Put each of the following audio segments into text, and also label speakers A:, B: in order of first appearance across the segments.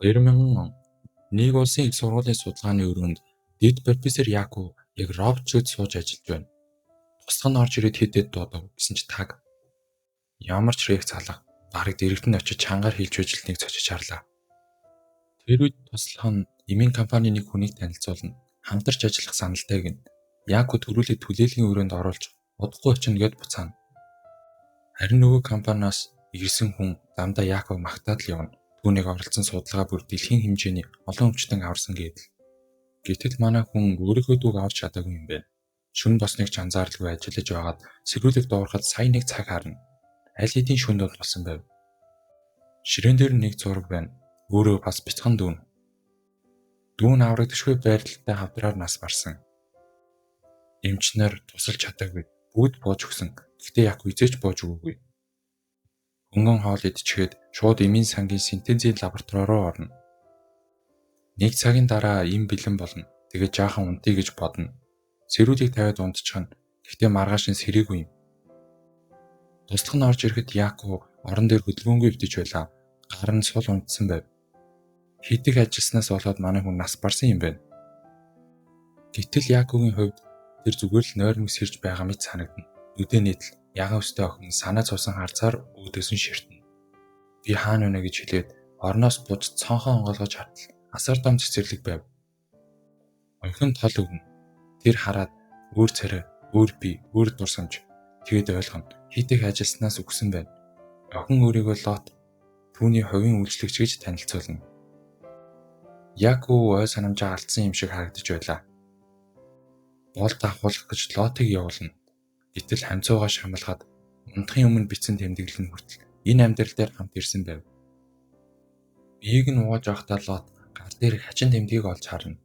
A: 2000 он нэг улсын их сургуулийн судалгааны өрөөнд дэд профессор Яку яг робот шиг сууж ажиллаж байна. Тусгай нь орж ирээд хэдэд дуудав гэсэн чи таг. Ямар ч реакц алга. Бараг дэрэгт нь очиж чангаар хилж байжлтныг цочиж харлаа. Тэр үед туслах нь эмийн компани нэг хүнийг танилцуулна. Хамтарч ажиллах саналтайг нь Яку төрүүлээд түлээлгийн өрөөнд оруулж удахгүй очино гэд буцаана. Харин нөгөө компаниас ирсэн хүн дандаа Якуг магтаад л явна. Түүнийг оролцсон судалгаа бүр дэлхийн хэмжээний олон өвчтөн аварсан гэдэг. Гэтэл манай хүн өөрийнхөө дүүг авч чадаагүй юм байна. Шүн босныг ч анзаарлгүй ажиллаж байгаад сэрүүлэг дуурахад сая нэг цаг харна. Аль хэдийн шүн донд болсон байв. Ширээн дээр нэг зураг байна. Өөрөө бас бяцхан дүүн. Дүүн аврагдшгүй байрлалтай хавдраар нас барсан. Эмчнэр тусалж чадаагүй. Бүгд бууж өгсөн. Гэхдээ Яку эзэж бууж өгөөгүй. Хөнгөн хоол идчихэд шууд эмийн сангийн синтезийн лаборатори руу орно. Нэг цагийн дараа эм бэлэн болно. Тэгээд жаахан унтъя гэж бодно. Сэрүүлийг тавиад унтчихна. Гэхдээ маргааш нь сэрээгүй юм. Туслах нь орж ирэхэд Яку орон дээр хөдөлгөөнгүй өвдөж байлаа. Гар нь сул унтсан байв. Хитэг ажилласнаас болоод манай хүн нас барсан юм байна. Гэтэл Якугийн хувьд тэр зүгээр л нойрмог сэрж байгаа мэт санагдана. Өдөө нийтл ягаан өстэй охин санаа цусан харцаар өөдөөс нь ширтэнэ. Би хаана вэ гэж хэлээд орноос буж цонхоо онгойлгож хатал асар том цэцэрлэг байв. Охин тол өгнө. Тэр хараад өөр царай, өөр би, өөр дурсамж тэгээд ойлгоно. Хитэг ажилласнаас үгсэн байна. Охин өөрийгөө Лот түүний хувийн үйлчлэгч гэж танилцуулна. Яку ой санамжаа алдсан юм шиг харагдаж байлаа. Болд авахулах гэж Лотыг явуулна. Гэтэл хамцуугаа шамалгаад унтахын өмнө бичсэн тэмдэглэл нь хүртэл энэ амьдрал дээр хамт ирсэн байв. Биеийг нь ууж явахдаа Лот гар дээр хачин тэмдгийг олж харна.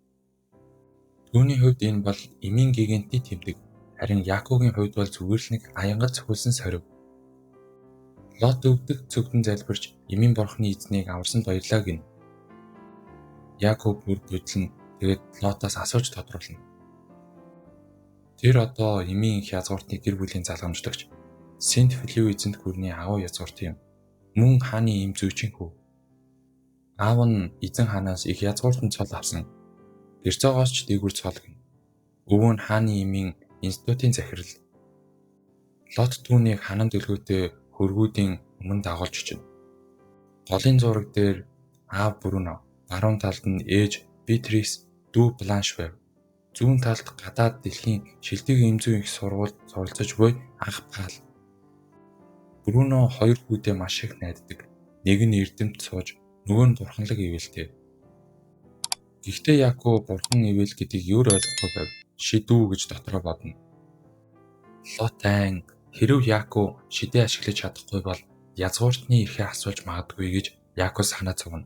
A: Түүний хувьд энэ бол эмийн гигантны тэмдэг. Харин Якугийн хувьд бол зүгээр л нэг аянгал цохилсон сорив. Лот өвдөг цөгдөн залбирч эмийн бурхны эзнийг аварсанд баярлаа гин. Яку бүр бодлон тэгээд Лотоос асууж тодруулна. Тэр одоо эмийн их язгууртны гэр бүлийн залгамжлагч Сент Филиу эзэнт гүрний агуу язгуурт юм. Мөн хааны эм зүйчин хүү. Аав нь эзэн хаанаас их язгууртан цол авсан. Гэрцоогоос ч дээгүр цол гин. Өвөө нь хааны эмийн институтын захирал. Лот түүнийг ханан дэлгүүртэй хөргүүдийн өмнө дагуулж очив. Голын зураг дээр аав Бруно, баруун талд нь ээж Беатрис, дүү Бланш байв. Зүүн талд гадаад дэлхийн шилдэг эмзүү их сургуульд суралцаж буй анх Пал. Бруно хоёр хүүдээ маш их найддаг. Нэг нь эрдэмт сууж, нөгөө нь бурханлаг ивэлтэй. Гэхдээ Яку бурхан ивэл гэдгийг юу ойлгохгүй байв. Шидүү гэж дотроо бодно. Лот айн хэрв Яку шидээ ашиглаж чадахгүй бол язгууртны эрхээ асууж магадгүй гэж Яку санаа зовно.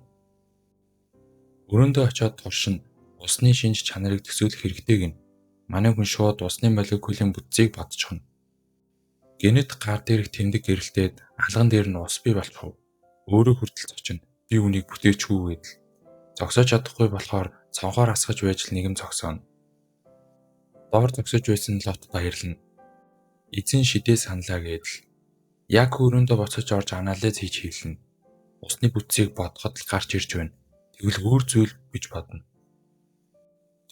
A: Өрөөндөө очиод туршин усны шинж чанарыг төсөөлөх хэрэгтэй гин. Манай хүн шууд усны молекулын бүтцийг бодчихно. Генет гар дээрх тэмдэг гэрэлтээд алган дээр нь ус бий болчихов. Өөрөө хүртэл зочин би үнийг бүтээчгүй гэдэл. Зогсож чадахгүй болохоор цонхоор асгаж байж л нэгэм зогсооно. Доор зогсож байсан Лот баярлана. Эзэн шидээ саналаа гэдэл. Яку өрөөндөө буцаж орж анализ хийж хэлнэ. Усны бүтцийг бодоход л гарч ирж байна. Тэгвэл өөр зүйл гэж бодно.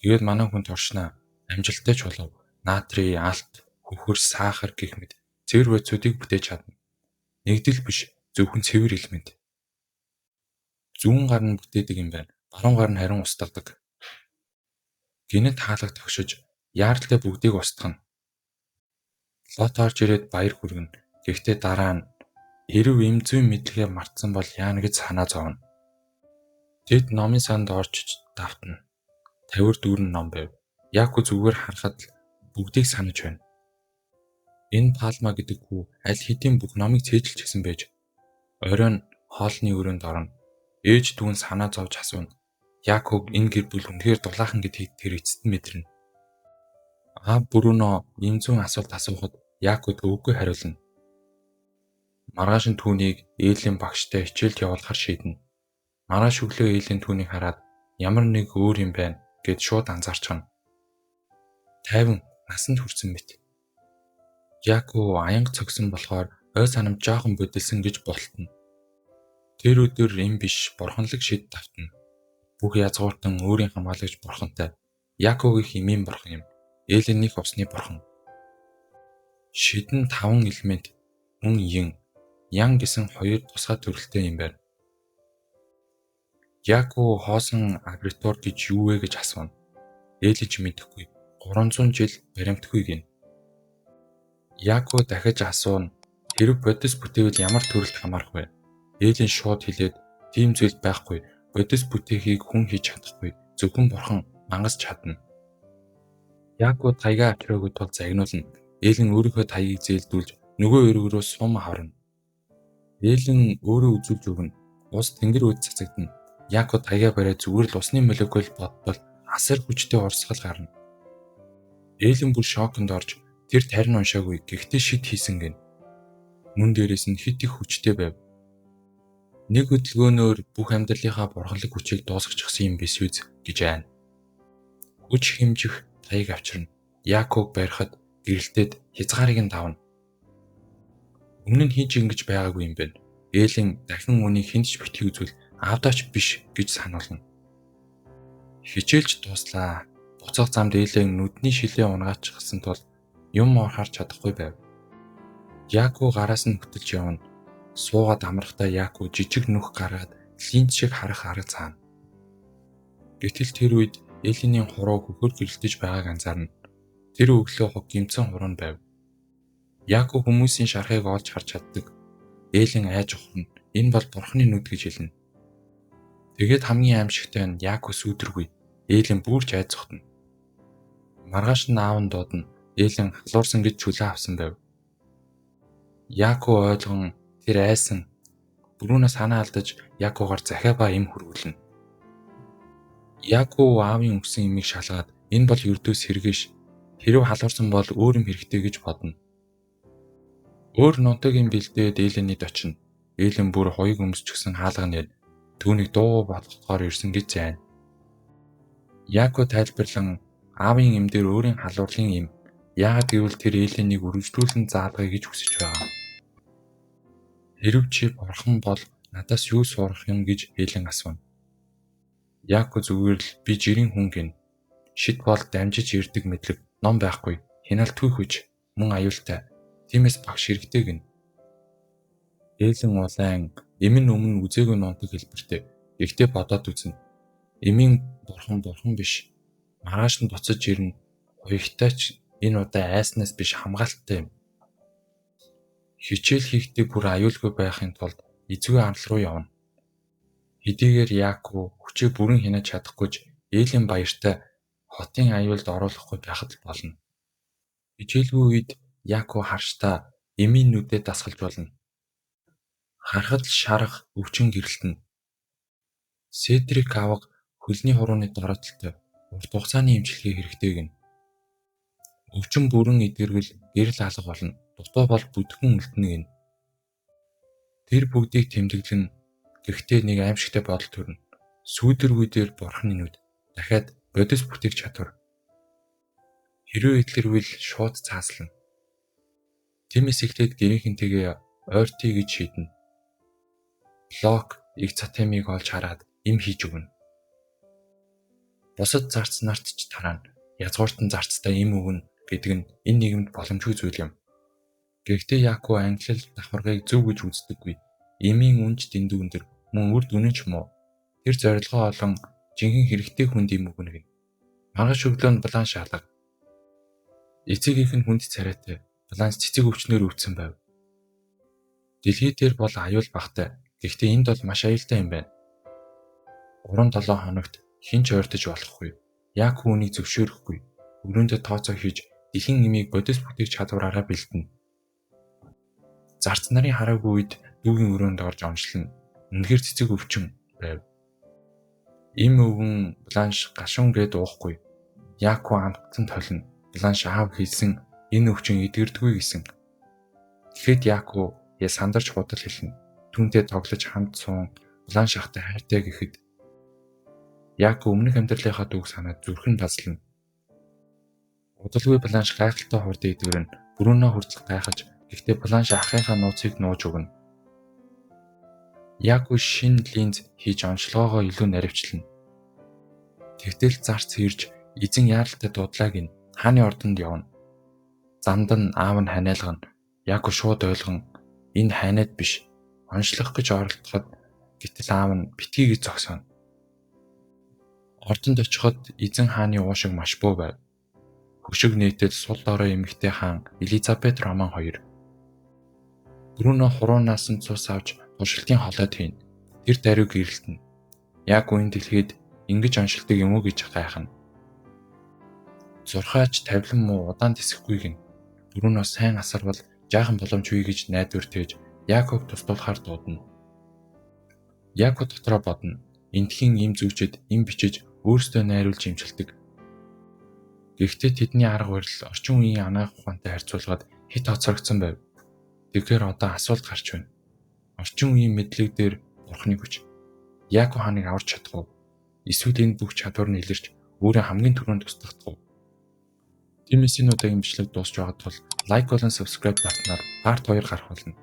A: Тэгээд манай хүн туршнаа амжилттай ч болов натрий, алт, хөхөр, сахар гэх мэт цэвэр бодисуудыг бүтээж чадна. Нэгдэл биш, зөвхөн цэвэр элемент. Зүүн гар нь бүтээдэг юм байна. Баруун гар нь харин устгадаг. Генет хаалга тогшиж, яаралтай бүгдийг устгана. Лот орж ирээд баяр хүргэнэ. Гэхдээ дараа нь хэрв эмзүү мэдлэгээ мартсан бол яана гэж санаа зовно. Тэд номын санд орж давтна. 54 ном байв. Яку зүгээр харахад бүгдийг санаж байна. Энэ Палма гэдэг хүү аль хэдийн бүх номыг цээжилчихсэн байж. Оройн хоолны өрөөнд орно. Ээж дүүн санаа зовж асууна. Якуг энэ гэр бүл үнэхээр дулаахан гэдгийг тэр эцэст нь мэдэрнэ. Аав Бруно эмзүүн асуулт асуухад Яку төвөггүй хариулна. Маргааш нь түүнийг ээлийн багштай хичээлд явуулахар шийднэ. Маргааш өглөө ээлийн түүнийг хараад ямар нэг өөр юм байна гэд шууд анзаарчихна. 50 насанд хүрсэн мэт. Яку аянга цогсон болохоор ой санам жоохон бодилсан гэж болтно. Тэр өдөр эм биш бурханлаг шид давтна. Бүх язгууртан өөрийн хамгаалагч бурхантай. Яаковыг эмийн бурхан юм. Элених усны бурхан. Шид нь 5 элемент мөн ян гэсэн 2 тусгай төрөлтэй юм байна. Яаков хоосон абритор гэж юу вэ гэж асууна. Элен ч мэдэхгүй. 300 жил баримтгүй гин. Яаков дахиж асууна. Хэрэг бодис бүтээвэл ямар төрөлд хамаарах вэ? Элен шууд хэлээд тийм зүйл байхгүй. Бодис бүтээхийг хүн хийж чадахгүй. Зөвхөн бурхан мангас чадна. Яаков таяга авчраагүй тул загнуулна. Элен өөрийнхөө таягийг зээлдүүлж нөгөө өргөрөө сум харна. Элен өөрөө үзүүлж өгнө. Ус тэнгэр үүд цацагдана. Яаков таяга бариад зүгээр л усны молекул бодвол асар хүчтэй урсгал гарна. Элен бүр шоконд орж тэр тарин уншаагүй. Гэхдээ шид хийсэн гин. Мөн дээрээс нь хит их хүчтэй байв. Нэг хөдөлгөөнөөр бүх амьдралынхаа бурханлаг хүчийг дуусгачихсан юм биш үз гэж айна. Хүч хэмжих таяг авчирна. Яаков барихад гэрэлтээд хязгаарыг нь давна. Өмнө нь хийж ингэж байгаагүй юм байна. Элен дахин үнийг хинч битгий үзвэл аавдаач биш гэж сануулна. Хичээлж дуслаа. Буцах замд Элен нүдний шилээ унгаачихсан тул юм харж чадахгүй байв. Яаков гараас нь хөтөлж явна. Суугаад амрахтаа Яаков жижиг нүх гаргаад линз шиг харах арга цаана. Гэтэл тэр үед Эленийн хуруу хөхөр гэрэлтэж байгааг анзаарна. Тэр өглөө хог гимцэн хуруу байв. Яаков хүмүүсийн шархыг олж харж чаддаг. Элен айж ухрна. Энэ бол бурхны нүд гэж хэлнэ. Тэгээд хамгийн аимшигтай нь Яаков сүудэргүй. Элен бүрж айж зогтно. Маргааш нь аав нь дуудана. Элен халуурсан гэж чөлөө авсан байв. Яаков ойлгон тэр айсан. Бүрүүнээ санаа алдаж Яаковгаар захиабаа эм хөрвүүлнэ. Яаков аавын өгсөн эмийг шалгаад энэ бол ердөөс хэрэгэш. Хэрв халуурсан бол өөр юм хэрэгтэй гэж бодно. Өөр нунтагийн бэлдээд Эленид очино. Элен бүр хоёуг өмсчихсэн хаалганы түүнийг дуу болгохоор ирсэн гэж зайна. Яаков тайлбарлан аавын эм дээр өөрийн халуурлын эм. Яагаад гэвэл тэр Эленийг үргэлжлүүлэн заалгая гэж хүсэж байгаа. Хэрв чи бурхан бол надаас юу сурах юм гэж Элен асууна. Яаков зүгээр л би жирийн хүн гин. Шид бол дамжиж ирдэг мэдлэг ном байхгүй. Хяналт түүхэж мөн аюултай. Тиймээс багш хэрэгтэй гин. Элен улаан эмэн өмнө үзээгүй нунтаг хэлбэртэй. Гэхдээ бодоод үзнэ. Эмийн бурхан биш. Маргааш нь буцаж ирнэ. Хоёртаач энэ удаа айснаас биш хамгаалттай юм. Хичээл хийхдээ бүр аюулгүй байхын тулд эзгүй амрал руу явна. Хэдийгээр Яаков хүчээ бүрэн хянаж чадахгүйч Элен баяртай хотын аюулд оруулахгүй байхад болно. Хичээлгүй үед Яаков харштаа эмийн нүдэд дасгалж болно. Харахад л шарах өвчин гэрэлтэнэ. Седрик авга хөлний хурууны дороотолтой урт хугацааны эмчилгээ хэрэгтэй гин. Өвчин бүрэн эдгэрвэл гэрэл алга болно. Дутуу бол бүдгэн үлдэнэ гин. Тэр бүгдийг тэмдэглэн гэхдээ нэг аимшигтай бодол төрнө. Сүүдэргүй дээр бурхны нүд дахиад бодис бүтээх чадвар. Хэрвээ эдлэрвэл шууд цааслана. Тиймээс эхлээд гэрийнхэнтэйгээ ойртъя гэж шийднэ. Лок Икцатемиг олж хараад им хийж өгнө. Бусад зарц нарт ч тараана. Язгууртан зарцтай им өгнө гэдэг нь энэ нийгэмд боломжгүй зүйл юм. Гэхдээ Яаков англил давхаргыг зөв гэж үздэггүй. Имийн үнж дэндүү өндөр мөн үр дүн ч муу. Тэр зорилгоо олон жинхэнэ хэрэгтэй хүнд им өгнө гэнэ. Маргааш өглөө нь Бланш алга. Эцэгийнх нь хүнд царайтай. Бланш цэцэг өвчнөөр өвдсөн байв. Дэлхий дээр бол аюул багтай. Гэхдээ энд бол маш аюултай юм байна. 3-7 хоногт хинч ойртож болохгүй. Яаков үнийг зөвшөөрөхгүй. Өрөөндөө тооцоо хийж дэлхийн имийг бодис бүтээх чадвараараа бэлдэнэ. Зарц нарын хараагүй үед дүүгийн өрөөнд орж онцлно. Үнэхээр цэцэг өвчин байв. Им өвгөн Бланш гашуун гээд уухгүй. Яаков амттан толино. Бланш аав хэлсэн энэ өвчин эдгэрдэггүй гэсэн. Тэгэхэд Яаков сандарч худал хэлнэ. Түүнтэй тоглож хамт суун Бланш ахтай хайртай гэхэд Яаков өмнөх амьдралынхаа дүүг санаад зүрхэн баслана. Удалгүй Бланш гайхалтай хурд эдгэрнэ. Бүрөөнөө хүртэл гайхаж гэхдээ Бланш ахыхаа нууцыг нууж өгнө. Яаку шинэ линз хийж онцлогоогоо илүү наривчлана. Тэгтэл зарц ирж эзэн яаралтай дуудлааг нь хааны ордонд явна. Замд нь аав нь ханиалгана. Яаку шууд ойлгон энэ хайнаад биш. Онцлох гэж оролдоход гэтэл аав нь битгий гэж зогсооно. Ордонд очиход эзэн хааны уушиг маш буу байв. Хөшиг нээтэл сул дорой эмэгтэй хаан Элизабет Роман 2. Бруно хуруунаас нь цус авч туршилтын холойд хийнэ. Тэр даруйг гэрэлтэнэ. Яаку энэ дэлхийд ингэж оншилдог юм уу гэж гайхна. Зурхаач тавилан муу удаан тисэхгүй гин. Бруно сайн асарвал жаахан боломжгүй гэж найдвар тээж Яакуг тусдуулахаар дуудана. Яаку дотроо бодно. Эндхийн им зүгчэд им бичиж өөрсдөө найруулж имчилдэг. Гэхдээ тэдний арга барил орчин үеийн анагаах ухаантай харьцуулахад хит хоцрогдсон байв. Тэгэхээр одоо асуулт гарч байна. Орчин үеийн мэдлэг дээр бурхны хүч Яаку хааныг аварч чадах уу? Эсвэл энэ бүх чадвар нь илэрч өөрөө хамгийн түрүүнд тусдагдах уу? Тиймээс энэ удаагийн бичлэг дуусч байгаа тул лайк болон subscribe батнаар part 2 гарах болно.